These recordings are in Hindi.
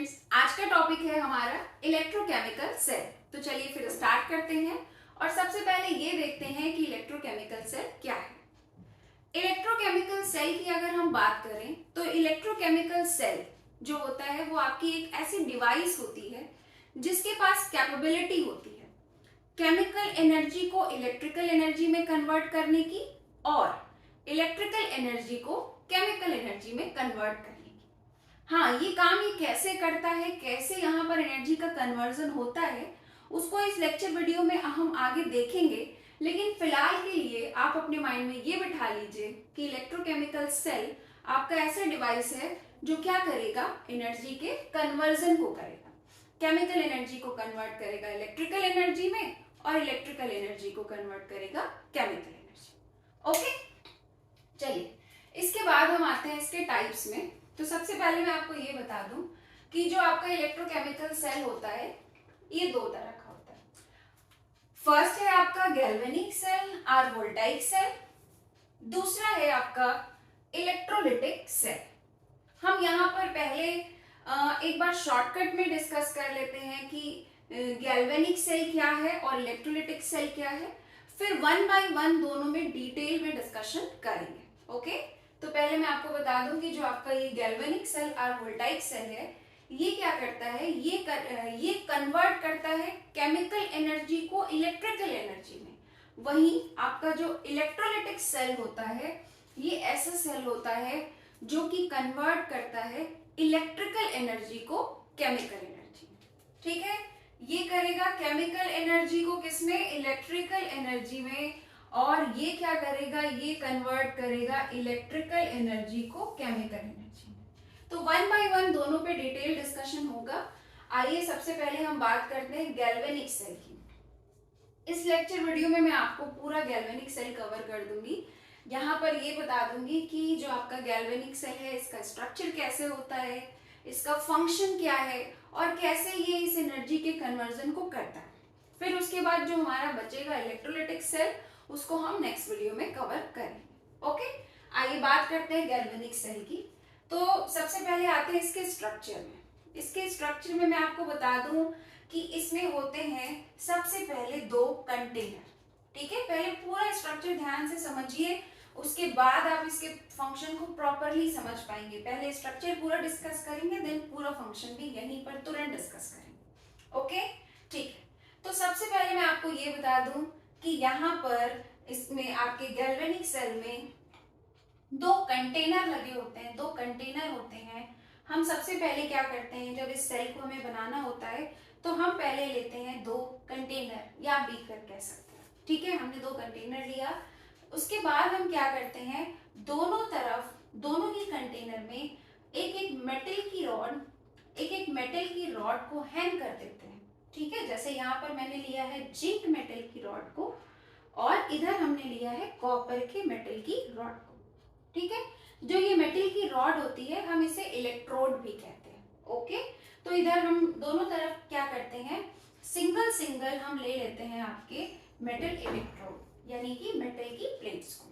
स्टूडेंट्स, आज का टॉपिक है हमारा इलेक्ट्रोकेमिकल सेल। तो चलिए फिर स्टार्ट करते हैं और सबसे पहले ये देखते हैं कि इलेक्ट्रोकेमिकल सेल क्या है। इलेक्ट्रोकेमिकल सेल की अगर हम बात करें तो इलेक्ट्रोकेमिकल सेल जो होता है वो आपकी एक ऐसी डिवाइस होती है जिसके पास कैपेबिलिटी होती है केमिकल एनर्जी को इलेक्ट्रिकल एनर्जी में कन्वर्ट करने की और इलेक्ट्रिकल एनर्जी को केमिकल एनर्जी में कन्वर्ट करने की। हाँ, ये काम ये कैसे करता है, कैसे यहाँ पर एनर्जी का कन्वर्जन होता है, उसको इस लेक्चर वीडियो में हम आगे देखेंगे। लेकिन फिलहाल के लिए आप अपने माइंड में ये बिठा लीजिए कि इलेक्ट्रोकेमिकल सेल आपका ऐसा डिवाइस है जो क्या करेगा, एनर्जी के कन्वर्जन को करेगा, केमिकल एनर्जी को कन्वर्ट करेगा इलेक्ट्रिकल एनर्जी में और इलेक्ट्रिकल एनर्जी को कन्वर्ट करेगा केमिकल एनर्जी। ओके, चलिए इसके बाद हम आते हैं इसके टाइप्स में। तो सबसे पहले मैं आपको ये बता दूं कि जो आपका इलेक्ट्रोकेमिकल सेल होता है ये दो तरह का होता है। फर्स्ट है आपका गैल्वेनिक सेल और वोल्टाइक सेल, दूसरा है आपका इलेक्ट्रोलिटिक सेल। हम यहाँ पर पहले एक बार शॉर्टकट में डिस्कस कर लेते हैं कि गैल्वेनिक सेल क्या है और इलेक्ट्रोलिटिक सेल क्या है, फिर वन बाय वन दोनों में डिटेल में डिस्कशन करेंगे। ओके, तो पहले मैं आपको बता दूं कि जो आपका ये गैल्वेनिक सेल और वोल्टाइक सेल है ये क्या करता है, ये कन्वर्ट करता है केमिकल एनर्जी को इलेक्ट्रिकल एनर्जी में। वहीं आपका जो इलेक्ट्रोलिटिक सेल होता है ये ऐसा सेल होता है जो कि कन्वर्ट करता है इलेक्ट्रिकल एनर्जी को केमिकल एनर्जी में। ठीक है, ये करेगा केमिकल एनर्जी को किसमें, इलेक्ट्रिकल एनर्जी में, और ये क्या करेगा, ये कन्वर्ट करेगा इलेक्ट्रिकल एनर्जी को केमिकल एनर्जी में। तो वन बाय वन दोनों पे डिटेल डिस्कशन होगा। आइए सबसे पहले हम बात करते हैं गैल्वेनिक सेल की। इस लेक्चर वीडियो में मैं आपको पूरा गैल्वेनिक सेल कवर कर दूंगी। यहाँ पर ये बता दूंगी कि जो आपका गैल्वेनिक सेल है इसका स्ट्रक्चर कैसे होता है, इसका फंक्शन क्या है और कैसे ये इस एनर्जी के कन्वर्जन को करता है। फिर उसके बाद जो हमारा बचेगा इलेक्ट्रोलिटिक सेल, उसको हम नेक्स्ट वीडियो में कवर करेंगे। ओके, आइए बात करते हैं गैल्वेनिक सेल की। तो सबसे पहले आते हैं इसके स्ट्रक्चर में। इसके स्ट्रक्चर में मैं आपको बता दूं कि इसमें होते हैं सबसे पहले दो कंटेनर। ठीक है, पहले पूरा स्ट्रक्चर ध्यान से समझिए, उसके बाद आप इसके फंक्शन को प्रॉपरली समझ पाएंगे। पहले स्ट्रक्चर पूरा डिस्कस करेंगे, देन पूरा फंक्शन भी यहीं पर तुरंत डिस्कस करेंगे। ओके, ठीक है। तो सबसे पहले मैं आपको ये बता दूं कि यहाँ पर इसमें आपके गैल्वेनिक सेल में दो कंटेनर लगे होते हैं, दो कंटेनर होते हैं। हम सबसे पहले क्या करते हैं, जब इस सेल को हमें बनाना होता है तो हम पहले लेते हैं दो कंटेनर या बीकर कह सकते हैं। ठीक है, हमने दो कंटेनर लिया, उसके बाद हम क्या करते हैं, दोनों तरफ दोनों ही कंटेनर में एक एक मेटल की रॉड को हैंग कर देते हैं। ठीक है, जैसे यहाँ पर मैंने लिया है जिंक मेटल की रॉड को और इधर हमने लिया है कॉपर के मेटल की रॉड को। ठीक है, जो ये मेटल की रॉड होती है हम इसे इलेक्ट्रोड भी कहते हैं। ओके, तो इधर हम दोनों तरफ क्या करते हैं, सिंगल सिंगल हम ले लेते हैं आपके मेटल इलेक्ट्रोड यानी कि मेटल की प्लेट्स को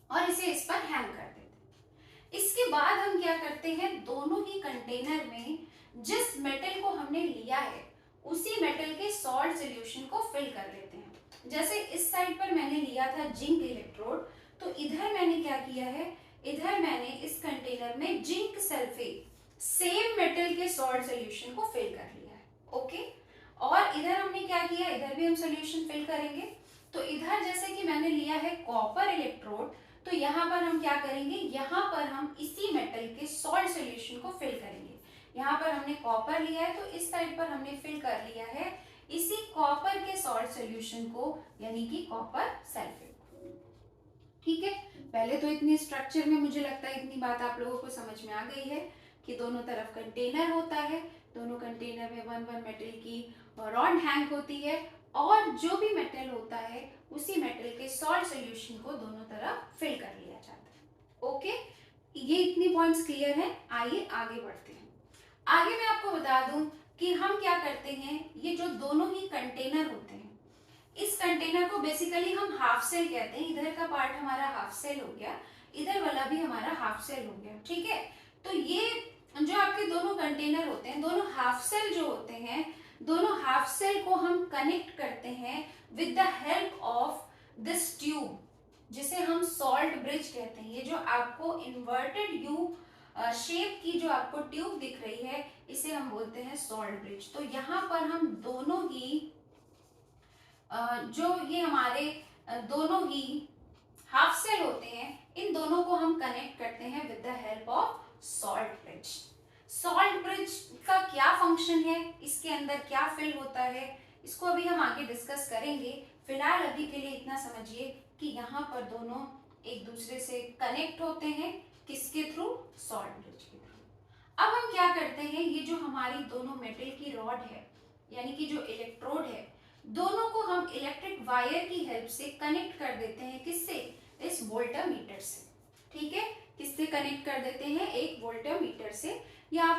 और इसे इस पर हैंग कर देते हैं। इसके बाद हम क्या करते हैं, दोनों ही कंटेनर में जिस मेटल को हमने लिया है उसी मेटल के सॉल्ट सॉल्यूशन को फिल कर लेते हैं। जैसे इस साइड पर मैंने लिया था जिंक इलेक्ट्रोड, तो इधर मैंने क्या किया है, इधर मैंने इस कंटेनर में जिंक सल्फेट सेम मेटल के सॉल्ट सॉल्यूशन को फिल कर लिया है। ओके, और इधर हमने क्या किया, इधर भी हम सॉल्यूशन फिल करेंगे। तो इधर जैसे कि मैंने लिया है कॉपर इलेक्ट्रोड, तो यहाँ पर हम क्या करेंगे, यहाँ पर हम इसी मेटल के सॉल्ट सॉल्यूशन को फिल करेंगे। यहाँ पर हमने कॉपर लिया है तो इस साइड पर हमने फिल कर लिया है इसी कॉपर के सॉल्ट सॉल्यूशन को यानी कि कॉपर सल्फेट। ठीक है, पहले तो इतनी स्ट्रक्चर में मुझे लगता है इतनी बात आप लोगों को समझ में आ गई है कि दोनों तरफ कंटेनर होता है, दोनों कंटेनर में वन वन मेटल की रॉड हैंग होती है और जो भी मेटल होता है उसी मेटल के सॉल्ट सॉल्यूशन को दोनों तरफ फिल कर लिया जाता है। ओके, ये इतनी पॉइंट्स क्लियर है। आइए आगे बढ़ते हैं। आगे मैं आपको बता दूं कि हम क्या करते हैं, ये जो दोनों ही कंटेनर होते हैं, इस कंटेनर को बेसिकली हम हाफ सेल कहते हैं। इधर का पार्ट हमारा हाफ सेल हो गया, इधर वाला भी हमारा हाफ सेल हो गया। ठीक है, तो ये जो आपके दोनों कंटेनर होते हैं, दोनों हाफ सेल जो होते हैं, दोनों हाफ सेल को हम कनेक्ट करते हैं with the help of this tube, जिसे हम सॉल्ट ब्रिज कहते हैं। ये जो आपको इन्वर्टेड यू शेप की जो आपको ट्यूब दिख रही है, इसे हम बोलते हैं सॉल्ट ब्रिज। तो यहाँ पर हम दोनों ही जो ये हमारे दोनों ही हाफ सेल होते हैं, इन दोनों को हम कनेक्ट करते हैं with the help of salt bridge. Salt bridge का क्या फंक्शन है, इसके अंदर क्या फिल होता है, इसको अभी हम आगे डिस्कस करेंगे। फिलहाल अभी के लिए इतना समझिए कि यहाँ पर दोनों एक दूसरे से कनेक्ट होते हैं, किसके थ्रू, सॉल्ट ब्रिज के थ्रू। अब हम क्या करते हैं, ये जो हमारी दोनों मेटल की रॉड है, यानी कि जो इलेक्ट्रोड है, दोनों को हम इलेक्ट्रिक वायर की हेल्प से कनेक्ट कर देते हैं, किससे, इस वोल्टामीटर से। ठीक है, किससे कनेक्ट कर देते हैं, एक वोल्टामीटर से, या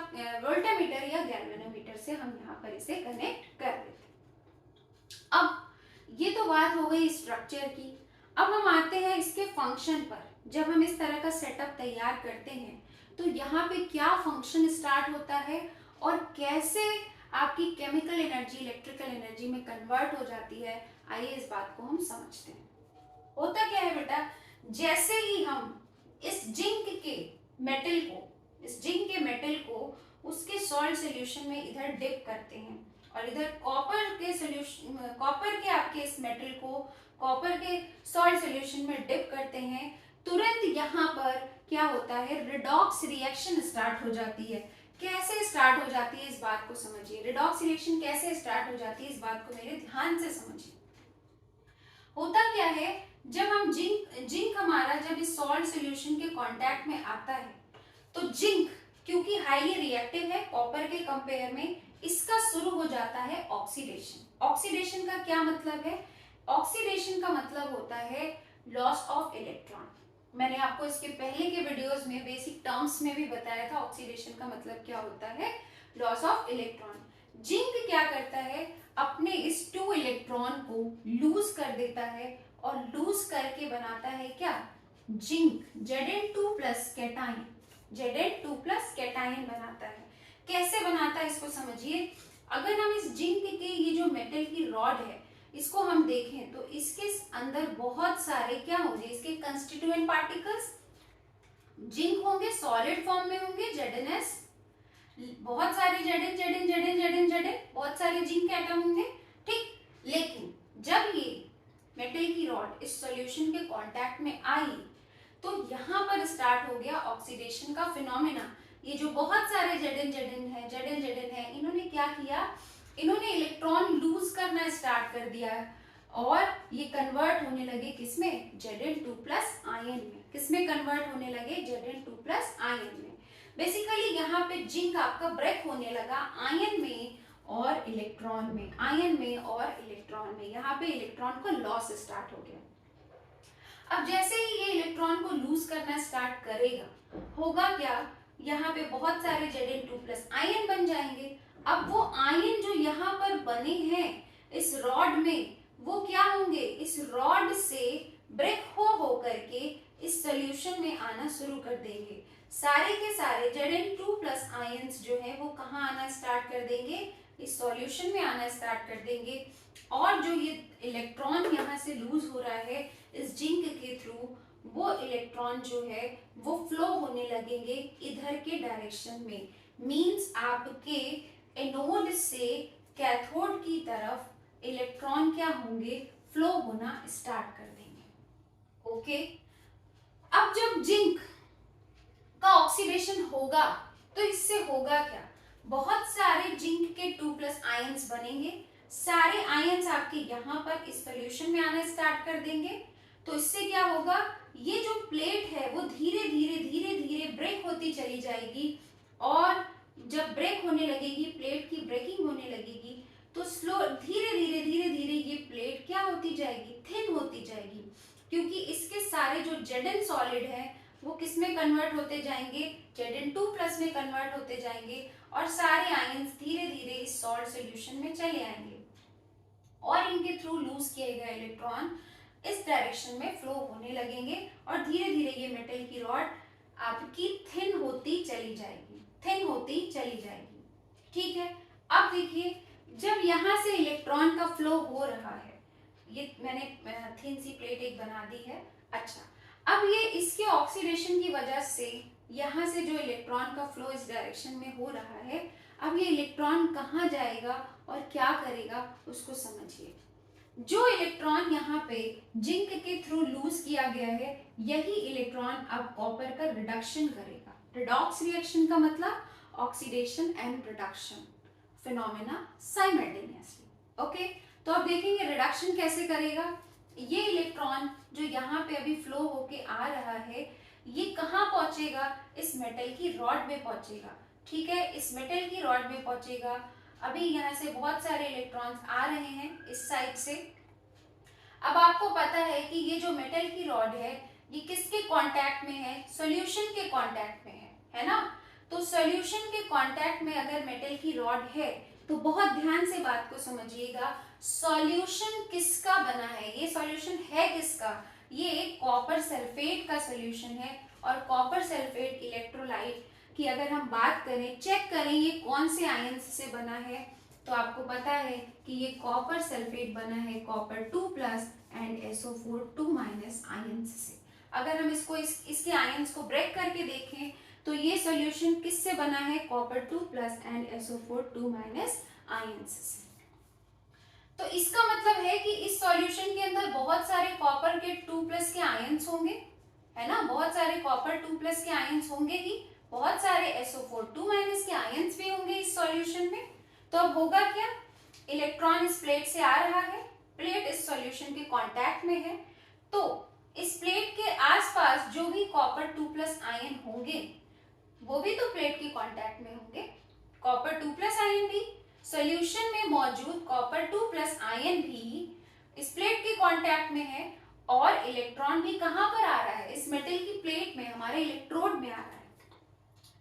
वोल्टामीटर या गैल्वेनोमीटर से हम यहाँ पर इसे कनेक्ट कर देते हैं। अब ये तो बात हो गई स्ट्रक्चर की। अब हम आते हैं इसके फंक्शन पर। जब हम इस तरह का सेटअप तैयार करते हैं तो यहाँ पे क्या फंक्शन स्टार्ट होता है और कैसे आपकी केमिकल एनर्जी इलेक्ट्रिकल एनर्जी में कन्वर्ट हो जाती है, आइए इस बात को हम समझते हैं। होता क्या है बेटा, जैसे ही हम इस जिंक के मेटल को, इस जिंक के मेटल को उसके सॉल्ट सॉल्यूशन में इधर डिप करते हैं और इधर कॉपर के सॉल्यूशन, कॉपर के आपके इस मेटल को कॉपर के सॉल्ट सॉल्यूशन में डिप करते हैं, तुरंत यहाँ पर क्या होता है, रिडॉक्स रिएक्शन स्टार्ट हो जाती है। कैसे स्टार्ट हो जाती है, इस बात को समझिए। रिडॉक्स रिएक्शन कैसे स्टार्ट हो जाती है, इस बात को मेरे ध्यान से समझिए। होता क्या है, जब हम जिंक हमारा जब इस सॉल्ट सॉल्यूशन के कांटेक्ट में आता है, तो जिंक क्योंकि हाईली रिएक्टिव है कॉपर के कंपेयर में, इसका शुरू हो जाता है ऑक्सीडेशन। ऑक्सीडेशन का क्या मतलब है, ऑक्सीडेशन का मतलब होता है लॉस ऑफ इलेक्ट्रॉन। मैंने आपको इसके पहले के वीडियोस में बेसिक टर्म्स में भी बताया था ऑक्सीडेशन का मतलब क्या होता है, लॉस ऑफ इलेक्ट्रॉन। जिंक क्या करता है, अपने इस 2 इलेक्ट्रॉन को लूज कर देता है और लूज करके बनाता है क्या, zinc Zn2 plus cation, Zn2 plus cation बनाता है। कैसे बनाता है इसको समझिए। अगर हम इस जिंक के ये जो मेटल की रॉड है इसको हम देखें तो इसके अंदर बहुत सारे क्या होंगे, इसके कंस्टिट्यूएंट पार्टिकल्स जिंक होंगे, सॉलिड फॉर्म में होंगे, Zns, बहुत सारे Zn, बहुत सारे जिंक एटम होंगे। ठीक, लेकिन जब ये मेटल की रॉड इस सॉल्यूशन के कांटेक्ट में आई तो यहाँ पर स्टार्ट हो गया ऑक्सीडेशन का फिनोमेना। ये जो बहुत सारे Zn है, इन्होंने क्या किया, इन्होंने इलेक्ट्रॉन लूज करना स्टार्ट कर दिया और ये कन्वर्ट होने लगे किसमें, Zn2 प्लस आयन में। किसमें कन्वर्ट होने लगे, Zn2 प्लस आयन में। बेसिकली यहाँ पे जिंक आपका ब्रेक होने लगा आयन में और इलेक्ट्रॉन में, आयन में और इलेक्ट्रॉन में। यहाँ पे इलेक्ट्रॉन को लॉस स्टार्ट हो गया। अब जैसे ही ये इलेक्ट्रॉन को लूज करना स्टार्ट करेगा, होगा क्या, यहाँ पे बहुत सारे Zn2 प्लस आयन बन जाएंगे। अब वो आयन जो यहाँ पर बने हैं इस रॉड में, वो क्या होंगे, इस रॉड से ब्रेक हो करके इस सॉल्यूशन में आना शुरू कर देंगे। सारे के सारे Zn2 प्लस आयंस जो है वो कहाँ आना स्टार्ट कर देंगे, इस सॉल्यूशन में आना स्टार्ट कर देंगे। और जो ये इलेक्ट्रॉन यहाँ से लूज हो रहा है इस जिंक के थ्रू, वो इलेक्ट्रॉन जो है वो फ्लो होने लगेंगे इधर के डायरेक्शन में। मींस आपके एनोड से कैथोड की तरफ इलेक्ट्रॉन क्या होंगे, फ्लो होना स्टार्ट कर देंगे। ओके, अब जब जिंक का ऑक्सीडेशन होगा तो इससे होगा क्या, बहुत सारे जिंक के 2 प्लस आयंस बनेंगे। सारे आयंस आपके यहाँ पर इस सॉल्यूशन में आना स्टार्ट कर देंगे। तो इससे क्या होगा, ये जो प्लेट है वो धीरे धीरे ब्रेक होती चली जाएगी और जब ब्रेक होने लगेगी, प्लेट की ब्रेकिंग होने लगेगी, तो स्लो धीरे धीरे ये प्लेट क्या होती जाएगी, थिन होती जाएगी। क्योंकि इसके सारे जो Zn सॉलिड है वो किस में कन्वर्ट होते जाएंगे, Zn2 प्लस में कन्वर्ट होते जाएंगे और सारे आयंस धीरे धीरे इस सॉल्ट सॉल्यूशन में चले आएंगे और इनके थ्रू लूज किए गए इलेक्ट्रॉन इस डायरेक्शन में फ्लो होने लगेंगे और धीरे धीरे ये मेटल की रॉड आपकी थिन होती चली जाएगी। थिन होती चली जाएगी। ठीक है, अब देखिए जब यहाँ से इलेक्ट्रॉन का फ्लो हो रहा है, ये मैंने थिन सी प्लेट एक बना दी है। अच्छा, अब ये इसके ऑक्सीडेशन की वजह से यहाँ से जो इलेक्ट्रॉन का फ्लो इस डायरेक्शन में हो रहा है, अब ये इलेक्ट्रॉन कहाँ जाएगा और क्या करेगा उसको समझिए। जो इलेक्ट्रॉन यहाँ पे जिंक के थ्रू लूज किया गया है, यही इलेक्ट्रॉन अब कॉपर का रिडक्शन करेगा। रिडॉक्स रिएक्शन का मतलब oxidation and reduction phenomena simultaneously. Okay, तो अब देखेंगे रिडक्शन कैसे करेगा। ये इलेक्ट्रॉन जो यहाँ पे अभी फ्लो होके आ रहा है, ये कहाँ पहुंचेगा, इस मेटल की रॉड में पहुंचेगा। ठीक है, इस मेटल की रॉड में पहुंचेगा। अभी यहाँ से बहुत सारे इलेक्ट्रॉन्स आ रहे हैं इस साइड से। अब आपको पता है कि ये जो मेटल की रॉड है, ये किसके कांटेक्ट में है, सॉल्यूशन के कांटेक्ट में है ना। तो सॉल्यूशन के कांटेक्ट में अगर मेटल की रॉड है, तो बहुत ध्यान से बात को समझिएगा। सॉल्यूशन किसका बना है, ये सॉल्यूशन है किसका, ये कॉपर सल्फेट का सॉल्यूशन है। और कॉपर सल्फेट इलेक्ट्रोलाइट की अगर हम बात करें, चेक करें ये कौन से आयंस से बना है, तो आपको पता है कि ये कॉपर सल्फेट बना है कॉपर 2+ एंड SO4 2- आयंस से। अगर हम इसको इसके आयंस को ब्रेक करके देखें, तो ये सॉल्यूशन किससे बना है, कॉपर 2+ एंड SO4 2- आयंस से। तो इसका मतलब है कि इस सॉल्यूशन के अंदर बहुत सारे कॉपर के 2+ के आयंस होंगे, है ना, बहुत सारे कॉपर 2+ के आयंस होंगे ही, बहुत सारे SO4 2- के आयंस भी होंगे इस सॉल्यूशन में। तो अब होगा क्या, इलेक्ट्रॉन इस प्लेट से आ रहा है, प्लेट इस सॉल्यूशन के कांटेक्ट में है, तो इस प्लेट के आसपास जो भी कॉपर 2+ आयन होंगे, वो भी तो प्लेट के कांटेक्ट में होंगे। कॉपर 2+ आयन भी, सॉल्यूशन में मौजूद कॉपर 2+ आयन भी इस प्लेट के कांटेक्ट में है, और इलेक्ट्रॉन भी कहां पर आ रहा है, इस मेटल की प्लेट में, हमारे इलेक्ट्रोड में आ रहा है।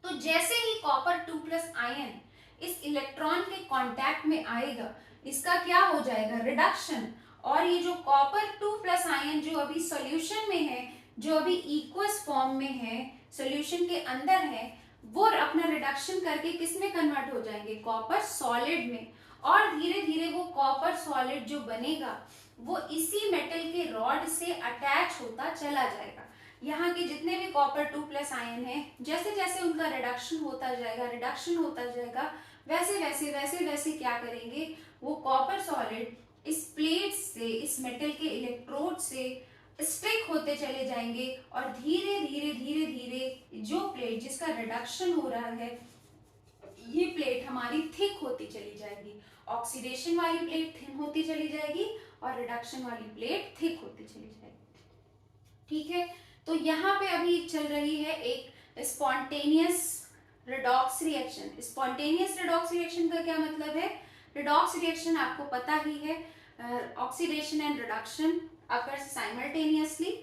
तो जैसे ही कॉपर 2+ आयन इस इलेक्ट्रॉन के कांटेक्ट में आएगा, इसका क्या हो जाएगा, रिडक्शन। और ये जो कॉपर 2+ आयन जो अभी सॉल्यूशन में है, जो अभी इक्वस फॉर्म में है, सॉल्यूशन के अंदर है, वो अपना रिडक्शन करके किस में कन्वर्ट हो जाएंगे, कॉपर सॉलिड में। और धीरे धीरे वो कॉपर सॉलिड जो बनेगा, वो इसी मेटल के रॉड से अटैच होता चला जाएगा। यहाँ के जितने भी कॉपर 2+ आयन हैं, जैसे जैसे उनका रिडक्शन होता जाएगा, वैसे वैसे वैसे वैसे क्या करेंगे, वो कॉपर सॉलिड इस प्लेट से, इस मेटल के इलेक्ट्रोड से स्टिक होते चले जाएंगे, और धीरे धीरे धीरे धीरे जो प्लेट जिसका रिडक्शन हो रहा है, ये प्लेट हमारी थिक होती चली जाएगी। ऑक्सीडेशन वाली प्लेट थिन होती चली जाएगी, और रिडक्शन वाली प्लेट थिक होती चली जाएगी। ठीक है, तो यहाँ पे अभी चल रही है एक spontaneous redox reaction. Spontaneous redox reaction का क्या मतलब है, रिडॉक्स रिएक्शन आपको पता ही है, oxidation and reduction occurs simultaneously.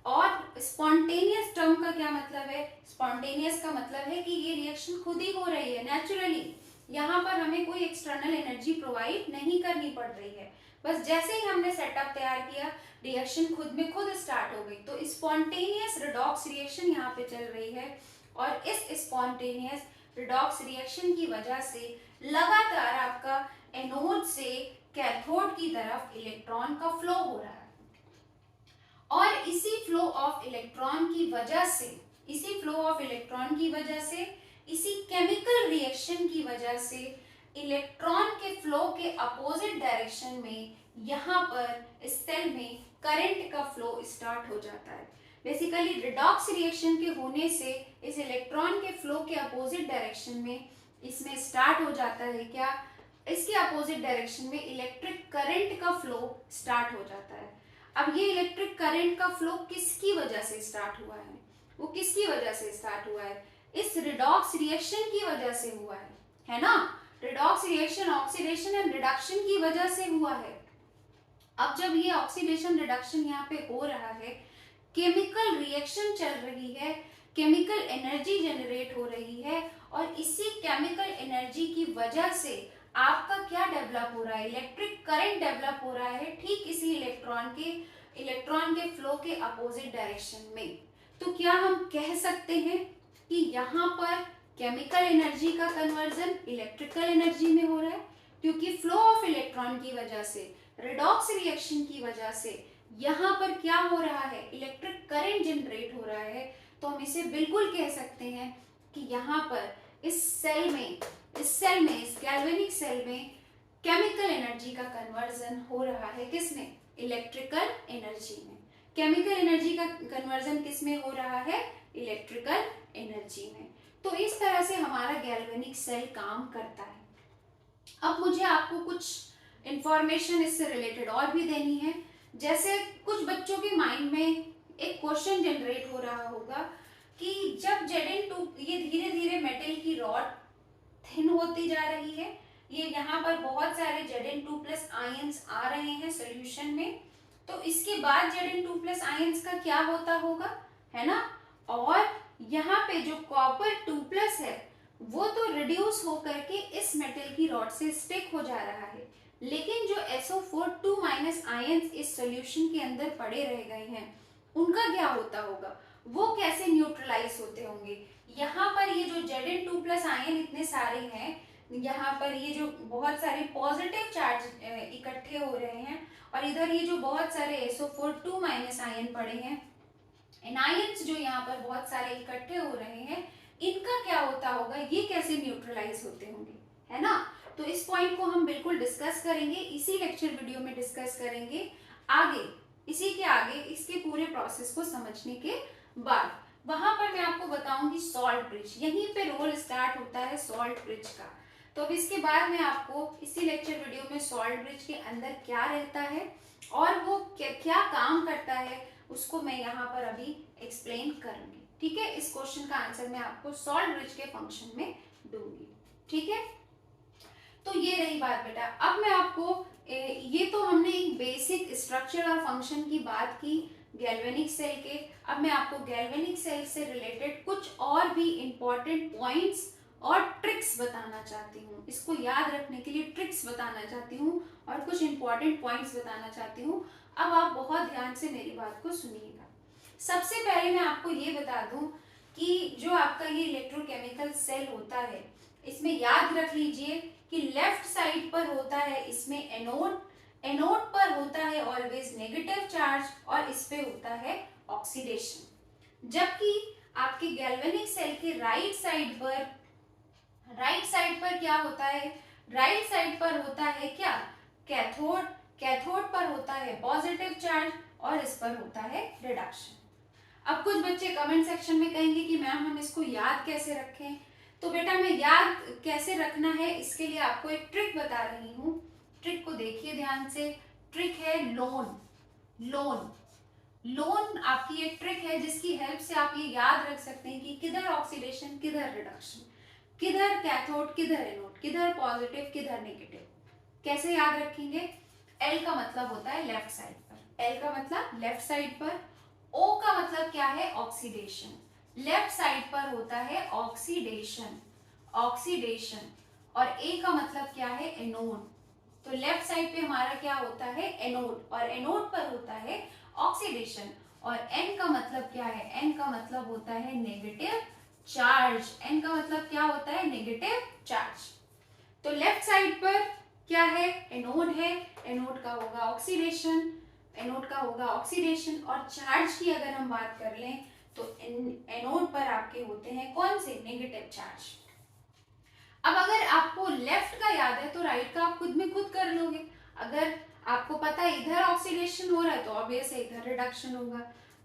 और स्पॉन्टेनियस टर्म का क्या मतलब है, स्पॉन्टेनियस का मतलब है कि ये रिएक्शन खुद ही हो रही है नेचुरली, यहाँ पर हमें कोई एक्सटर्नल एनर्जी प्रोवाइड नहीं करनी पड़ रही है। बस जैसे ही हमने सेटअप तैयार किया, रिएक्शन खुद में खुद स्टार्ट हो गई। तो स्पॉन्टेनियस रिडॉक्स रिएक्शन यहाँ पे चल रही है, और इस स्पॉन्टेनियस रिडॉक्स रिएक्शन की वजह से लगातार आपका एनोड से कैथोड की तरफ इलेक्ट्रॉन का फ्लो हो रहा है। और इसी फ्लो ऑफ इलेक्ट्रॉन की वजह से, इसी केमिकल रिएक्शन की वजह से इलेक्ट्रॉन के फ्लो के अपोजिट डायरेक्शन में यहाँ पर इस सेल में करंट का फ्लो स्टार्ट हो जाता है। बेसिकली रिडॉक्स रिएक्शन के होने से इस इलेक्ट्रॉन के फ्लो के अपोजिट डायरेक्शन में इसमें स्टार्ट हो जाता है क्या, इसके अपोजिट डायरेक्शन में इलेक्ट्रिक करंट का फ्लो स्टार्ट हो जाता है। अब ये इलेक्ट्रिक करंट का फ्लो किसकी वजह से स्टार्ट हुआ है, वो किसकी वजह से स्टार्ट हुआ है, इस रिडॉक्स रिएक्शन की वजह से हुआ है ना। Redox reaction oxidation and reduction की वजह से हुआ है। अब जब ये ऑक्सीडेशन रिडक्शन यहाँ पे हो रहा है, केमिकल रिएक्शन चल रही है, केमिकल एनर्जी जनरेट हो रही है, और इसी केमिकल एनर्जी की वजह से आपका क्या डेवलप हो रहा है, इलेक्ट्रिक करंट डेवलप हो रहा है, ठीक इसी इलेक्ट्रॉन के फ्लो के अपोजिट डायरेक्शन में। तो क्या हम कह सकते हैं कि यहाँ पर केमिकल एनर्जी का कन्वर्जन इलेक्ट्रिकल एनर्जी में हो रहा है, क्योंकि फ्लो ऑफ इलेक्ट्रॉन की वजह से, रेडॉक्स रिएक्शन की वजह से यहाँ पर क्या हो रहा है, इलेक्ट्रिक करंट जनरेट हो रहा है। तो हम इसे बिल्कुल कह सकते हैं कि यहाँ पर इस सेल में इस गैल्वेनिक सेल में केमिकल एनर्जी का कन्वर्जन हो रहा है। किसमें? इलेक्ट्रिकल एनर्जी में। केमिकल एनर्जी का कन्वर्जन किसमें हो रहा है? इलेक्ट्रिकल एनर्जी में। तो इस तरह से हमारा गैल्वेनिक सेल काम करता है। अब मुझे आपको कुछ इंफॉर्मेशन इससे रिलेटेड और भी देनी है। जैसे कुछ बच्चों के माइंड में एक क्वेश्चन जनरेट हो रहा होगा कि जब Zn2 ये धीरे धीरे मेटल की रॉड थिन होती जा रही है, ये यहाँ पर बहुत सारे Zn2+ आयंस आ रहे हैं सॉल्यूशन में, तो इसके बाद Zn2+ आयंस का क्या होता होगा, है ना। और यहाँ पे जो कॉपर 2+ है वो तो रिड्यूस होकर के इस मेटल की रॉड से स्टिक हो जा रहा है, लेकिन जो SO4 2- आयंस इस सॉल्यूशन के अंदर पड़े रह गए हैं उनका क्या होता होगा, वो कैसे न्यूट्रलाइज होते होंगे। यहाँ पर ये जो Zn2+ आयन इतने सारे हैं, यहाँ पर ये जो बहुत सारे पॉजिटिव चार्ज इकट्ठे हो रहे हैं, और इधर ये जो बहुत सारे SO4 2- आयन पड़े हैं, एनायंस जो यहाँ पर बहुत सारे इकट्ठे हो रहे हैं, इनका क्या होता होगा, ये कैसे न्यूट्रलाइज होते होंगे, है ना। तो इस पॉइंट को हम बिल्कुल डिस्कस करेंगे, इसी लेक्चर वीडियो में डिस्कस करेंगे। आगे इसी के आगे इसके पूरे प्रोसेस को समझने के बाद वहां पर मैं आपको बताऊंगी सॉल्ट ब्रिज, यहीं पे रोल स्टार्ट होता है सॉल्ट ब्रिज का। तो अब इसके बाद मैं आपको इसी लेक्चर वीडियो में सॉल्ट ब्रिज के अंदर क्या रहता है और वो क्या काम करता है उसको मैं यहाँ पर अभी एक्सप्लेन करूंगी। ठीक है, इस क्वेश्चन का आंसर मैं आपको सॉल्ट ब्रिज के फंक्शन में दूंगी। ठीक है, तो ये रही बात बेटा। अब मैं आपको ये तो हमने एक बेसिक स्ट्रक्चर और फंक्शन की बात की गैल्वेनिक सेल के। अब मैं आपको गैल्वेनिक सेल से रिलेटेड कुछ और भी इंपॉर्टेंट पॉइंट्स और ट्रिक्स बताना चाहती हूँ। इसको याद रखने के लिए ट्रिक्स बताना चाहती हूँ और कुछ इंपॉर्टेंट पॉइंट्स बताना चाहती हूँ। अब आप बहुत ध्यान से मेरी बात को सुनिएगा। सबसे पहले मैं आपको ये बता दूं कि जो आपका ये इलेक्ट्रोकेमिकल सेल होता है, इसमें याद रख लीजिए कि लेफ्ट साइड पर होता है इसमें एनोड, एनोड पर होता है ऑलवेज नेगेटिव चार्ज और इस पे होता है ऑक्सीडेशन। जबकि आपके गैल्वेनिक सेल के राइट साइड पर क्या होता है, राइट साइड पर होता है क्या, कैथोड, कैथोड पर होता है पॉजिटिव चार्ज और इस पर होता है रिडक्शन। अब कुछ बच्चे कमेंट सेक्शन में कहेंगे कि मैम हम इसको याद कैसे रखें। तो बेटा मैं याद कैसे रखना है इसके लिए आपको एक ट्रिक बता रही हूँ। ट्रिक को देखिए ध्यान से। ट्रिक है लोन। लोन आपकी एक ट्रिक है जिसकी हेल्प से आप ये याद रख सकते हैं कि किधर ऑक्सीडेशन किधर रिडक्शन, किधर कैथोड किधर एनोड, किधर पॉजिटिव किधर नेगेटिव। कैसे याद रखेंगे? L का मतलब होता है लेफ्ट साइड पर, L का मतलब लेफ्ट साइड पर। O का मतलब क्या है? ऑक्सीडेशन। लेफ्ट साइड पर होता है ऑक्सीडेशन, ऑक्सीडेशन। और A का मतलब क्या है? एनोड। तो लेफ्ट साइड पे हमारा क्या होता है? एनोड, और एनोड पर होता है ऑक्सीडेशन। और N का मतलब क्या है? N का मतलब होता है नेगेटिव चार्ज। N का मतलब क्या होता है? Negative charge. तो लेफ्ट साइड पर क्या है? एनोड है, एनोड का होगा ऑक्सीडेशन, एनोड का होगा ऑक्सीडेशन। और चार्ज की अगर हम बात कर लें तो एनोड पर आपके होते हैं कौन से? Negative charge. अब अगर आपको लेफ्ट का याद है तो राइट का आप खुद में खुद कर लोगे। अगर आपको पता है इधर ऑक्सीडेशन हो रहा है तो ऑब्वियस है इधर रिडक्शन होगा।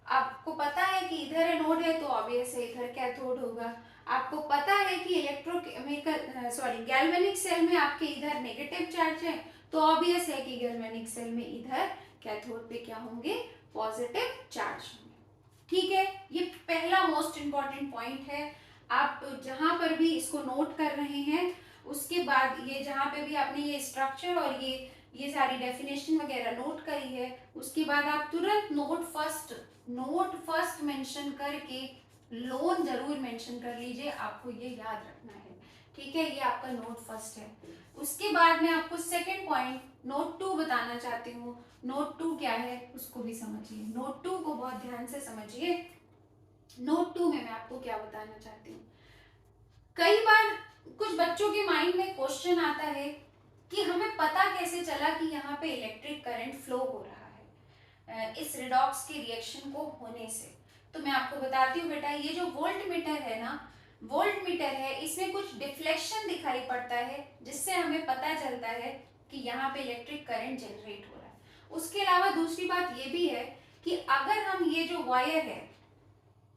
आपको पता है कि इधर एनोड है तो ऑब्वियस है इधर कैथोड होगा। आपको पता है कि इलेक्ट्रोकेमिकल गैल्वेनिक सेल में आपके इधर नेगेटिव चार्ज है तो ऑब्वियस है कि गैल्वेनिक सेल में इधर कैथोड पे क्या होंगे? पॉजिटिव चार्ज होंगे। ठीक है, ये पहला मोस्ट इंपॉर्टेंट पॉइंट है। आप जहां पर भी इसको नोट कर रहे हैं उसके बाद ये जहां पे भी आपने ये स्ट्रक्चर और ये सारी डेफिनेशन वगैरह नोट करी है उसके बाद आप तुरंत नोट फर्स्ट मेंशन करके लोन जरूर मेंशन कर लीजिए। आपको ये याद रखना है। ठीक है, ये आपका नोट फर्स्ट है। उसके बाद मैं आपको सेकेंड पॉइंट नोट 2 बताना चाहती हूँ। नोट 2 क्या है उसको भी समझिए। नोट 2 को बहुत ध्यान से समझिए। नोट 2 में मैं आपको क्या बताना चाहती हूँ। कई बार कुछ बच्चों के माइंड में क्वेश्चन आता है कि हमें पता कैसे चला कि यहाँ पे इलेक्ट्रिक करंट फ्लो हो रहा है इस रिडॉक्स के रिएक्शन को होने से। तो मैं आपको बताती हूँ बेटा, ये जो वोल्ट मीटर है ना, वोल्ट मीटर है, इसमें कुछ डिफ्लेक्शन दिखाई पड़ता है जिससे हमें पता चलता है कि यहाँ पे इलेक्ट्रिक करंट जनरेट हो रहा है। उसके अलावा दूसरी बात ये भी है कि अगर हम ये जो वायर है,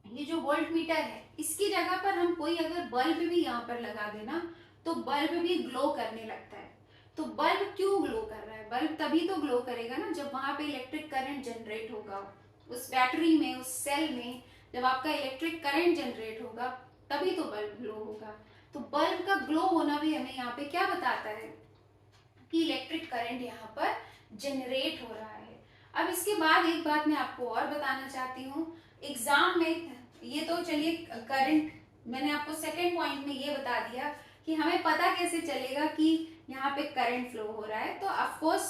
ये जो वोल्ट मीटर है, इसकी जगह पर हम कोई अगर बल्ब भी यहाँ पर लगा देना तो बल्ब भी ग्लो करने लगता है। तो बल्ब क्यों ग्लो कर रहा है? बल्ब तभी तो ग्लो करेगा ना जब वहां पे इलेक्ट्रिक करंट जनरेट होगा, उस बैटरी में, उस सेल में जब आपका इलेक्ट्रिक करंट जनरेट होगा तभी तो बल्ब ग्लो होगा। तो बल्ब का ग्लो होना भी हमें यहाँ पे क्या बताता है कि इलेक्ट्रिक करंट यहाँ पर जनरेट हो रहा है। अब इसके बाद एक बात मैं आपको और बताना चाहती हूँ, एग्जाम में ये तो चलिए करंट मैंने आपको सेकेंड पॉइंट में ये बता दिया कि हमें पता कैसे चलेगा कि यहाँ पे करंट फ्लो हो रहा है। तो ऑफ कोर्स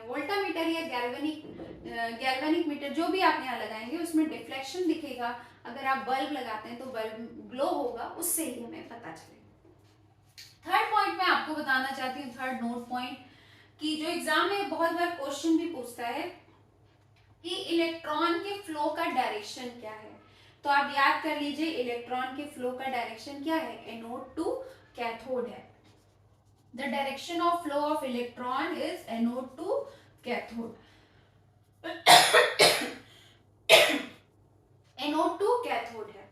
वोल्टामीटर या गैल्वेनिक मीटर जो भी आप यहाँ लगाएंगे उसमें डिफ्लेक्शन दिखेगा। अगर आप बल्ब लगाते हैं तो बल्ब ग्लो होगा, उससे ही हमें पता चलेगा। थर्ड पॉइंट मैं आपको बताना चाहती हूँ, थर्ड नोट पॉइंट, कि जो एग्जाम में बहुत बार क्वेश्चन भी पूछता है कि इलेक्ट्रॉन के फ्लो का डायरेक्शन क्या है। तो आप याद कर लीजिए, इलेक्ट्रॉन के फ्लो का डायरेक्शन क्या है? एनोड टू कैथोड है। The direction of flow of electron is anode to cathode. Anode to cathode है,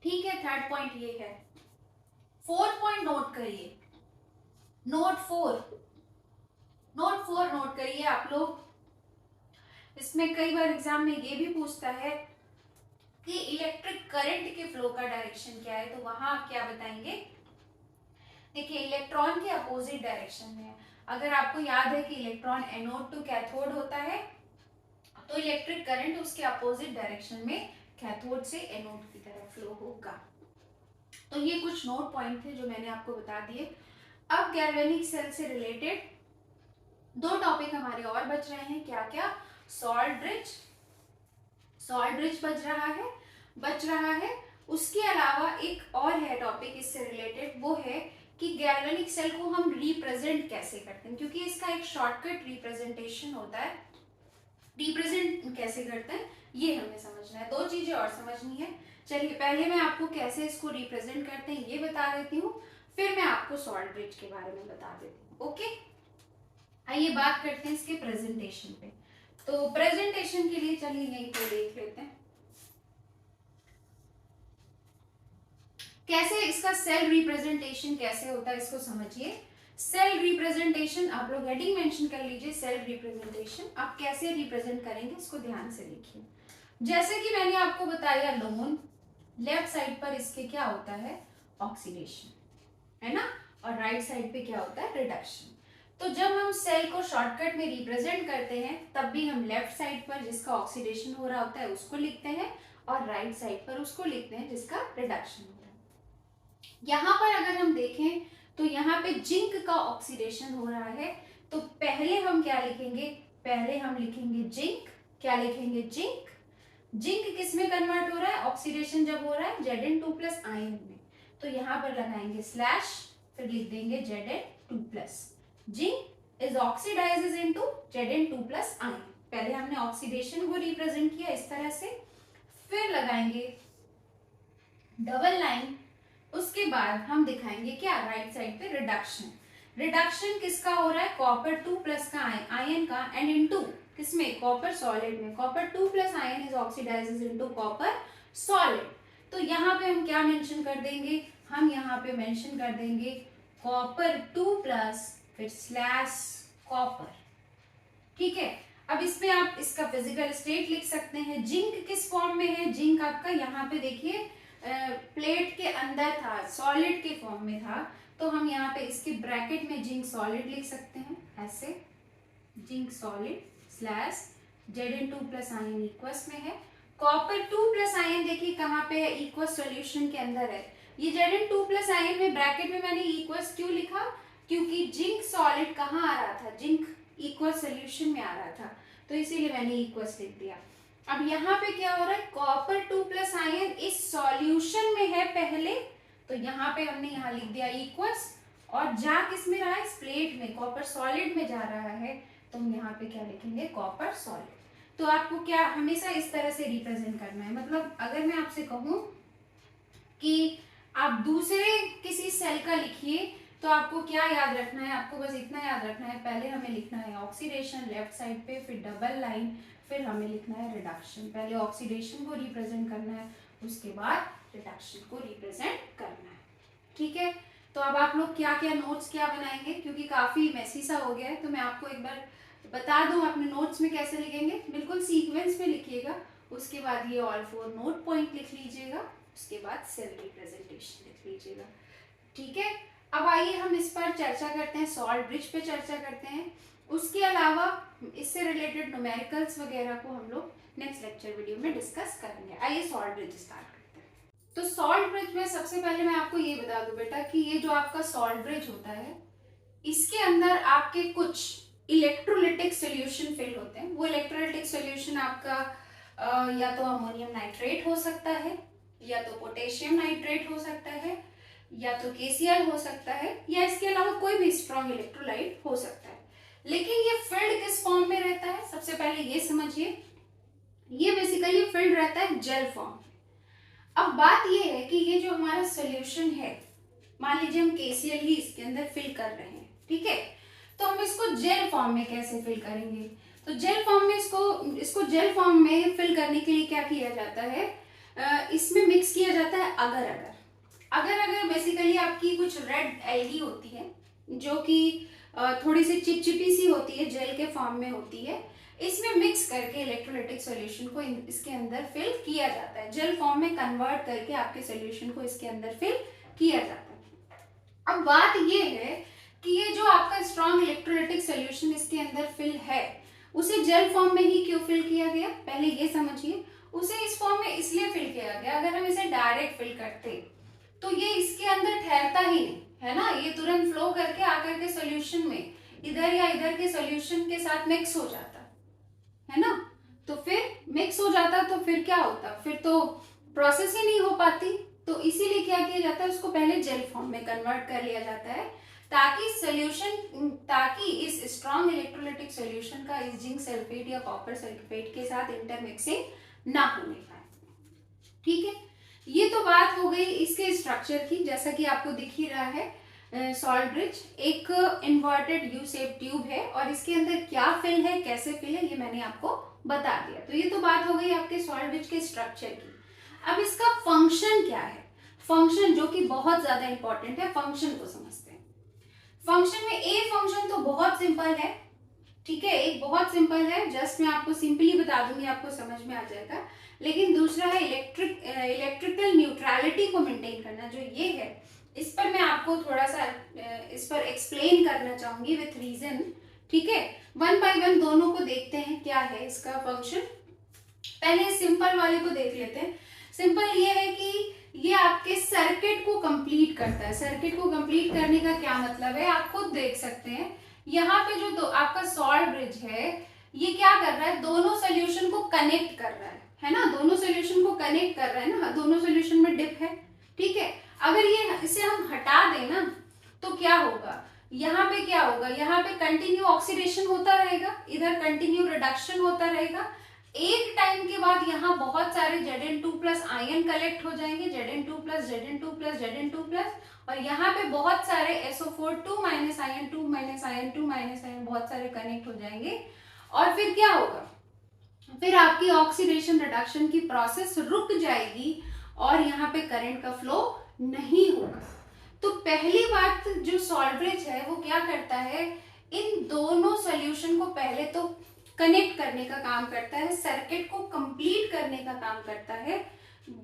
ठीक है। थर्ड पॉइंट ये है। फोर्थ पॉइंट नोट करिए, नोट फोर नोट करिए आप लोग। इसमें कई बार एग्जाम में ये भी पूछता है कि इलेक्ट्रिक करंट के फ्लो का डायरेक्शन क्या है। तो वहां आप क्या बताएंगे? देखिए, इलेक्ट्रॉन के अपोजिट डायरेक्शन में है। अगर आपको याद है कि इलेक्ट्रॉन एनोड टू कैथोड होता है तो इलेक्ट्रिक करंट उसके अपोजिट डायरेक्शन में कैथोड से एनोड की तरफ फ्लो होगा। तो ये कुछ नोट पॉइंट थे जो मैंने आपको बता दिए। अब गैल्वेनिक सेल से रिलेटेड दो टॉपिक हमारे और बच रहे हैं। क्या क्या? सॉल्ट ब्रिज बच रहा है। उसके अलावा एक और है टॉपिक इससे रिलेटेड, वो है कि गैल्वेनिक सेल को हम रिप्रेजेंट कैसे करते हैं, क्योंकि इसका एक शॉर्टकट रिप्रेजेंटेशन होता है। रिप्रेजेंट कैसे करते हैं ये हमें समझना है। दो चीजें और समझनी है। चलिए, पहले मैं आपको कैसे इसको रिप्रेजेंट करते हैं ये बता देती हूँ, फिर मैं आपको सॉल्ट ब्रिज के बारे में बता देती हूँ। ओके, आइए बात करते हैं इसके प्रेजेंटेशन पे। तो प्रेजेंटेशन के लिए चलिए यहीं पे देख लेते हैं कैसे इसका सेल रिप्रेजेंटेशन कैसे होता है, इसको समझिए। सेल रिप्रेजेंटेशन, आप लोग हेडिंग मेंशन कर लीजिए, सेल रिप्रेजेंटेशन। आप कैसे रिप्रेजेंट करेंगे इसको ध्यान से देखिए। जैसे कि मैंने आपको बताया, लोन लेफ्ट साइड पर इसके क्या होता है? ऑक्सीडेशन, है ना, और राइट साइड पे क्या होता है? रिडक्शन। तो जब हम सेल को शॉर्टकट में रिप्रेजेंट करते हैं तब भी हम लेफ्ट साइड पर जिसका ऑक्सीडेशन हो रहा होता है उसको लिखते हैं और राइट साइड पर उसको लिखते हैं जिसका रिडक्शन हो रहा है। यहाँ पर अगर हम देखें तो यहाँ पे जिंक का ऑक्सीडेशन हो रहा है, तो पहले हम क्या लिखेंगे? पहले हम लिखेंगे जिंक। क्या लिखेंगे? जिंक। जिंक किस में कन्वर्ट हो रहा है? ऑक्सीडेशन जब हो रहा है Zn2+ आयन में, तो यहाँ पर लगाएंगे स्लैश, फिर लिख देंगे Zn2+। Zinc is oxidises into Zn2+ ion. पहले हमने ऑक्सीडेशन को रिप्रेजेंट किया इस तरह से, फिर लगाएंगे डबल लाइन। उसके बाद हम दिखाएंगे क्या? राइट साइड पे रिडक्शन। रिडक्शन किसका हो रहा है? कॉपर 2+ का आयन का, एंड इनटू किसमें? कॉपर सॉलिड में। Copper 2+ ion is oxidises into copper solid. तो यहाँ पे हम क्या मेंशन कर देंगे? हम यहाँ पे मेंशन कर देंगे कॉपर 2+ फिर स्लैश कॉपर। ठीक है, अब इसमें आप इसका फिजिकल स्टेट लिख सकते हैं। जिंक किस फॉर्म में है? जिंक आपका यहाँ पे देखिए प्लेट के अंदर था, सॉलिड के फॉर्म में था, तो हम यहाँ पे इसके ब्रैकेट में जिंक सॉलिड लिख सकते हैं ऐसे, zinc solid slash Zn2+ ion equals में है। कॉपर 2+ आयन देखिए कहाँ पे है? इक्वस सॉल्यूशन के अंदर है। ये Zn2+ आयन में ब्रैकेट में मैंने इक्वस क्यों लिखा? क्योंकि जिंक सॉलिड कहाँ आ रहा था? जिंक इक्वस सॉल्यूशन में आ रहा था, तो इसीलिए मैंने इक्वस लिख दिया। अब यहाँ पे क्या हो रहा है? कॉपर 2+ आयन इस सॉल्यूशन में है पहले, तो यहाँ पे हमने यहाँ लिख दिया इक्वस, और जा किस में रहा है, इस प्लेट में, कॉपर सॉलिड में जा रहा है, तो हम यहाँ पे क्या लिखेंगे, कॉपर सॉलिड। तो आपको क्या हमेशा इस तरह से रिप्रेजेंट करना है। मतलब अगर मैं आपसे कहूँ कि आप दूसरे किसी सेल का लिखिए तो आपको क्या याद रखना है, आपको बस इतना याद रखना है, पहले हमें लिखना है ऑक्सीडेशन लेफ्ट साइड पे, फिर डबल लाइन, फिर हमें लिखना है रिडक्शन। पहले ऑक्सीडेशन को रिप्रेजेंट करना है, उसके बाद रिडक्शन को रिप्रेजेंट करना है। ठीक है, तो अब आप लोग क्या क्या नोट्स क्या बनाएंगे, क्योंकि काफी मैसी सा हो गया है, तो मैं आपको एक बार बता दूं अपने नोट्स में कैसे लिखेंगे। बिल्कुल सीक्वेंस में लिखिएगा, उसके बाद ये ऑल 4 नोट पॉइंट लिख लीजिएगा, उसके बाद सेल रिप्रेजेंटेशन लिख लीजिएगा। ठीक है, अब आइए हम इस पर चर्चा करते हैं, सॉल्ट ब्रिज पे चर्चा करते हैं। उसके अलावा इससे रिलेटेड न्यूमेरिकल्स वगैरह को हम लोग नेक्स्ट लेक्चर वीडियो में डिस्कस करेंगे। आइए सॉल्ट ब्रिज स्टार्ट करते हैं। तो सॉल्ट ब्रिज में सबसे पहले मैं आपको ये बता दूं बेटा कि ये जो आपका सॉल्ट ब्रिज होता है, इसके अंदर आपके कुछ इलेक्ट्रोलिटिक सोल्यूशन फिल होते हैं। वो इलेक्ट्रोलिटिक सोल्यूशन आपका या तो अमोनियम नाइट्रेट हो सकता है, या तो पोटेशियम नाइट्रेट हो सकता है, या तो KCl हो सकता है, या इसके अलावा कोई भी स्ट्रॉन्ग इलेक्ट्रोलाइट हो सकता है। लेकिन ये फिल्ड किस फॉर्म में रहता है, सबसे पहले ये समझिए, ये बेसिकली फिल्ड रहता है जेल फॉर्म में। अब बात ये है कि ये जो हमारा सोल्यूशन है, मान लीजिए हम KCl ही इसके अंदर फिल कर रहे हैं, ठीक है, तो हम इसको जेल फॉर्म में कैसे फिल करेंगे। तो जेल फॉर्म में इसको जेल फॉर्म में फिल करने के लिए क्या किया जाता है, इसमें मिक्स किया जाता है अगर बेसिकली आपकी कुछ रेड एल्गी होती है जो कि थोड़ी सी चिपचिपी सी होती है, जेल के फॉर्म में होती है, इसमें मिक्स करके इलेक्ट्रोलाइटिक सॉल्यूशन को इसके अंदर फिल किया जाता है। जेल फॉर्म में कन्वर्ट करके आपके सॉल्यूशन को इसके अंदर फिल किया जाता है। अब बात ये है कि ये जो आपका स्ट्रॉन्ग इलेक्ट्रोलाइटिक सॉल्यूशन इसके अंदर फिल है, उसे जेल फॉर्म में ही क्यों फिल किया गया, पहले ये समझिए। उसे इस फॉर्म में इसलिए फिल किया गया, अगर हम इसे डायरेक्ट फिल करते तो ये इसके अंदर ठहरता ही नहीं है ना, ये तुरंत फ्लो करके आकर के सॉल्यूशन में इधर या इधर के सॉल्यूशन के साथ मिक्स हो जाता है ना। तो फिर मिक्स हो जाता तो फिर क्या होता, फिर तो प्रोसेस ही नहीं हो पाती। तो इसीलिए क्या किया जाता है, उसको पहले जेल फॉर्म में कन्वर्ट कर लिया जाता है, ताकि इस स्ट्रॉन्ग इलेक्ट्रोलाइटिक सॉल्यूशन का इस जिंक सल्फेट या कॉपर सल्फेट के साथ इंटरमिक्सिंग ना होने पाए। ठीक है, ये तो बात हो गई इसके स्ट्रक्चर की। जैसा कि आपको दिख ही रहा है, सॉल्ट ब्रिज एक इन्वर्टेड यू शेप ट्यूब है, और इसके अंदर क्या फिल है, कैसे फिल है, ये मैंने आपको बता दिया। तो ये तो बात हो गई आपके सॉल्ट ब्रिज के स्ट्रक्चर की। अब इसका फंक्शन क्या है, फंक्शन जो कि बहुत ज्यादा इंपॉर्टेंट है, फंक्शन को समझते हैं। फंक्शन में ए फंक्शन तो बहुत सिंपल है, ठीक है, एक बहुत सिंपल है, जस्ट मैं आपको सिंपली बता दूंगी, आपको समझ में आ जाएगा। लेकिन दूसरा है इलेक्ट्रिकल न्यूट्रलिटी को मेंटेन करना, जो ये है, इस पर मैं आपको थोड़ा सा इस पर एक्सप्लेन करना चाहूंगी विथ रीजन। ठीक है, वन बाय वन दोनों को देखते हैं क्या है इसका फंक्शन। पहले सिंपल वाले को देख लेते हैं। सिंपल ये है कि ये आपके सर्किट को कंप्लीट करता है। सर्किट को कंप्लीट करने का क्या मतलब है, आप खुद देख सकते हैं। यहाँ पे जो आपका सॉल्ट ब्रिज है, ये क्या कर रहा है, दोनों सोल्यूशन को कनेक्ट कर रहा है ना, दोनों सोल्यूशन को कनेक्ट कर रहा है ना, दोनों सोल्यूशन में डिप है। ठीक है, अगर ये इसे हम हटा दें ना तो क्या होगा, यहाँ पे क्या होगा, यहाँ पे कंटिन्यू ऑक्सीडेशन होता रहेगा, इधर कंटिन्यू रिडक्शन होता रहेगा। एक टाइम के बाद यहाँ बहुत सारे Zn2+ आयन कलेक्ट हो जाएंगे, Zn2+, Zn2+, Zn2+, और यहाँ पे बहुत सारे SO4 2- आयन, 2- आयन, 2- आयन बहुत सारे कनेक्ट हो जाएंगे। और फिर क्या होगा, फिर आपकी ऑक्सीडेशन रिडक्शन की प्रोसेस रुक जाएगी और यहाँ पे करंट का फ्लो नहीं होगा। तो पहली बात, जो सॉल्ट ब्रिज है वो क्या करता है, इन दोनों सॉल्यूशन को पहले तो कनेक्ट करने का काम करता है, सर्किट को कंप्लीट करने का काम करता है।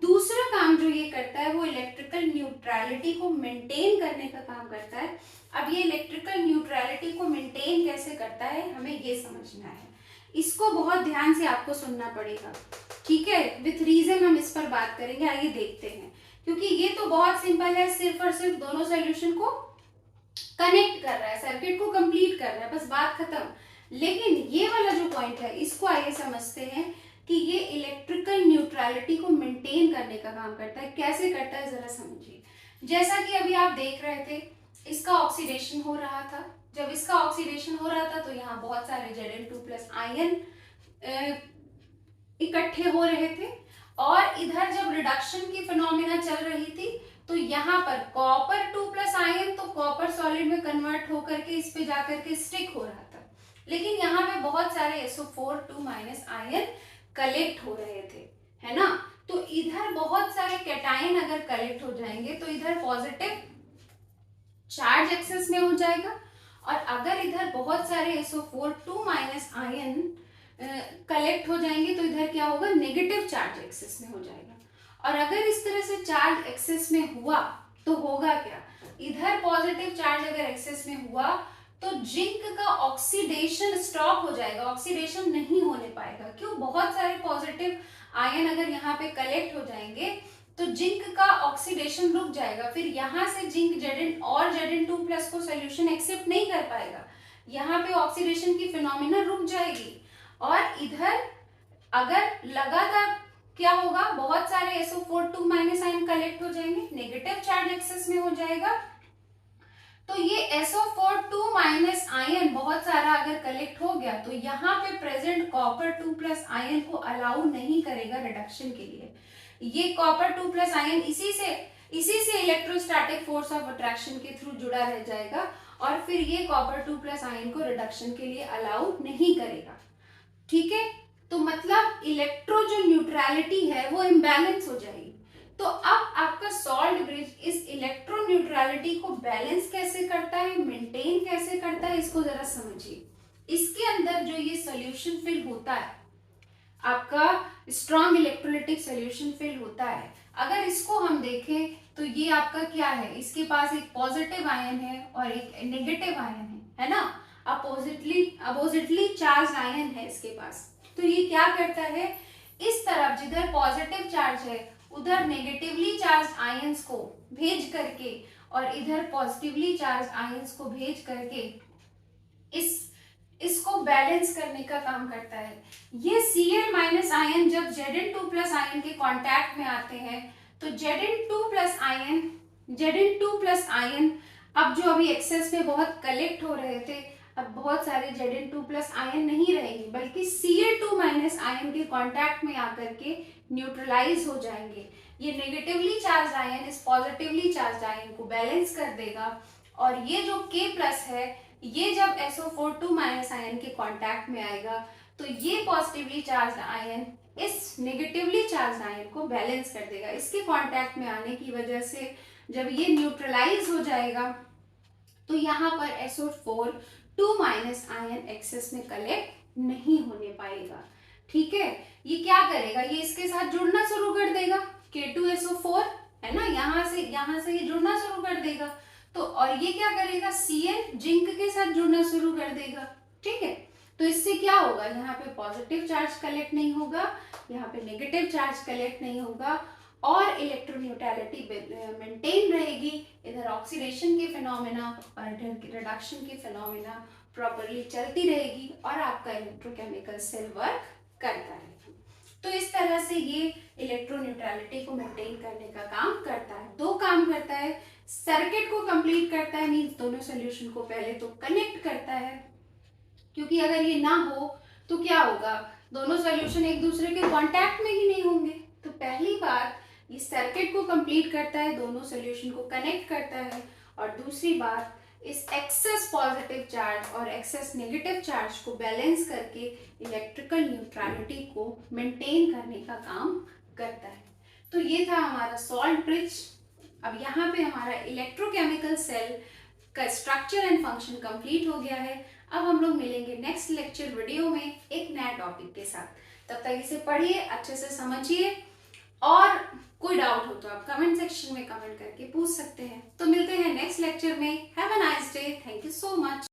दूसरा काम जो ये करता है वो इलेक्ट्रिकल न्यूट्रलिटी को मेंटेन करने का काम करता है। अब ये इलेक्ट्रिकल न्यूट्रलिटी को मेंटेन कैसे करता है, हमें ये समझना है, इसको बहुत ध्यान से आपको सुनना पड़ेगा। ठीक है, विथ रीजन हम इस पर बात करेंगे, आइए देखते हैं। क्योंकि ये तो बहुत सिंपल है, सिर्फ और सिर्फ दोनों सॉल्यूशन को कनेक्ट कर रहा है, सर्किट को कंप्लीट कर रहा है, बस बात खत्म। लेकिन ये वाला जो पॉइंट है, इसको आइए समझते हैं कि ये इलेक्ट्रिकल न्यूट्रलिटी को मेंटेन करने का काम करता है। कैसे करता है जरा समझिए। जैसा कि अभी आप देख रहे थे, इसका ऑक्सीडेशन हो रहा था। जब इसका ऑक्सीडेशन हो रहा था तो यहाँ बहुत सारे Zn2 प्लस आयन इकट्ठे हो रहे थे, और इधर जब रिडक्शन की फिनोमिना चल रही थी तो यहाँ पर कॉपर 2 प्लस आयन तो कॉपर सॉलिड में कन्वर्ट होकर के इस पे जाकर के स्टिक हो रहा था, लेकिन यहाँ पे बहुत सारे SO4 2 माइनस आयन कलेक्ट हो रहे थे, है ना। तो इधर बहुत सारे कैटायन अगर कलेक्ट हो जाएंगे तो इधर पॉजिटिव चार्ज एक्सेस में हो जाएगा, और अगर इधर बहुत सारे SO4 2 माइनस आयन कलेक्ट हो जाएंगे तो इधर क्या होगा, नेगेटिव चार्ज एक्सेस में हो जाएगा। और अगर इस तरह से चार्ज एक्सेस में हुआ तो होगा क्या, इधर पॉजिटिव चार्ज अगर एक्सेस में हुआ तो जिंक का ऑक्सीडेशन स्टॉप हो जाएगा, ऑक्सीडेशन नहीं होने पाएगा। क्यों, बहुत सारे पॉजिटिव आयन अगर यहाँ पे कलेक्ट हो जाएंगे तो जिंक का ऑक्सीडेशन रुक जाएगा, फिर यहाँ से जिंक Zn और Zn2 प्लस को सोल्यूशन एक्सेप्ट नहीं कर पाएगा, यहाँ पे ऑक्सीडेशन की फिनोमिना रुक जाएगी। और इधर अगर लगातार क्या होगा, बहुत सारे SO4 2 माइनस आयन कलेक्ट हो जाएंगे, नेगेटिव चार्ज एक्सेस में हो जाएगा। तो ये SO4 2 माइनस आयन बहुत सारा अगर कलेक्ट हो गया तो यहाँ पे प्रेजेंट कॉपर 2 प्लस आयन को अलाउ नहीं करेगा रिडक्शन के लिए। ये कॉपर 2 प्लस आयन इसी से इलेक्ट्रोस्टैटिक फोर्स ऑफ अट्रैक्शन के थ्रू जुड़ा रह जाएगा, और फिर ये कॉपर 2 प्लस आयन को रिडक्शन के लिए अलाउ नहीं करेगा। ठीक है, तो मतलब इलेक्ट्रो जो न्यूट्रलिटी है वो इम्बैलेंस हो जाएगी। तो अब आपका सॉल्ट ब्रिज इस इलेक्ट्रो न्यूट्रलिटी को बैलेंस कैसे करता है, मेंटेन कैसे करता है, इसको जरा समझिए। इसके अंदर जो ये सोल्यूशन फिल होता है, आपका स्ट्रॉन्ग इलेक्ट्रोलिटिक सोल्यूशन फिल होता है, अगर इसको हम देखें तो ये आपका क्या है, इसके पास एक पॉजिटिव आयन है और एक नेगेटिव आयन है ना, अपोजिटली चार्ज आयन है इसके पास। तो ये क्या करता है, इस तरफ जिधर पॉजिटिव चार्ज है उधर नेगेटिवली चार्ज आयंस को भेज करके और इधर पॉजिटिवली चार्ज आयंस को भेज करके इसको बैलेंस करने का काम करता है। ये Cl माइनस आयन जब Zn2 प्लस आयन के कांटेक्ट में आते हैं तो Zn2 प्लस आयन अब जो अभी एक्सेस में बहुत कलेक्ट हो रहे थे, अब बहुत सारे Zn2 प्लस आयन नहीं रहेंगे, बल्कि Cl2 माइनस आयन के कांटेक्ट में आकर के न्यूट्रलाइज हो जाएंगे। ये नेगेटिवली चार्ज आयन इस पॉजिटिवली चार्ज आयन को बैलेंस कर देगा, और ये जो K प्लस है ये जब SO4 2 माइनस आयन के कांटेक्ट में आएगा तो ये पॉजिटिवली चार्ज आयन इस नेगेटिवली चार्ज आयन को बैलेंस कर देगा। इसके कांटेक्ट में आने की वजह से जब ये न्यूट्रलाइज हो जाएगा तो यहाँ पर SO4 2 माइनस आयन एक्सेस में कलेक्ट नहीं होने पाएगा। ठीक है, ये क्या करेगा, ये इसके साथ जुड़ना शुरू कर देगा, K2SO4 है ना, यहाँ से ये जुड़ना शुरू कर देगा। तो और ये क्या करेगा, Cl जिंक के साथ जुड़ना शुरू कर देगा। ठीक है, तो इससे क्या होगा, यहाँ पे पॉजिटिव चार्ज कलेक्ट नहीं होगा, यहाँ पे नेगेटिव चार्ज कलेक्ट नहीं होगा, और इलेक्ट्रोन्यूट्रलिटी मेंटेन रहेगी। इधर ऑक्सीडेशन की फिनोमिना और इधर रिडक्शन की फिनोमिना प्रॉपरली चलती रहेगी, और आपका इलेक्ट्रोकेमिकल सेल वर्क करता है। तो इस तरह से ये इलेक्ट्रोन्यूट्रलिटी को मेंटेन करने का काम करता है। दो काम करता है, सर्किट को कंप्लीट करता है, मींस दोनों सॉल्यूशन को पहले तो कनेक्ट करता है, क्योंकि अगर ये ना हो तो क्या होगा, दोनों सॉल्यूशन एक दूसरे के कांटेक्ट में ही नहीं होंगे। तो पहली बात ये सर्किट को कंप्लीट करता है, दोनों सॉल्यूशन को कनेक्ट करता है, और दूसरी बात इस एक्सेस पॉजिटिव चार्ज और एक्सेस नेगेटिव चार्ज को बैलेंस करके इलेक्ट्रिकल न्यूट्रलिटी को मेंटेन करने का काम करता है। तो ये था हमारा सॉल्ट ब्रिज। अब यहाँ पे हमारा इलेक्ट्रोकेमिकल सेल का स्ट्रक्चर एंड फंक्शन कंप्लीट हो गया है। अब हम लोग मिलेंगे नेक्स्ट लेक्चर वीडियो में एक नया टॉपिक के साथ। तब तक इसे पढ़िए, अच्छे से समझिए, और कोई डाउट हो तो आप कमेंट सेक्शन में कमेंट करके पूछ सकते हैं। तो मिलते हैं नेक्स्ट लेक्चर में। Have a nice day, thank you so much.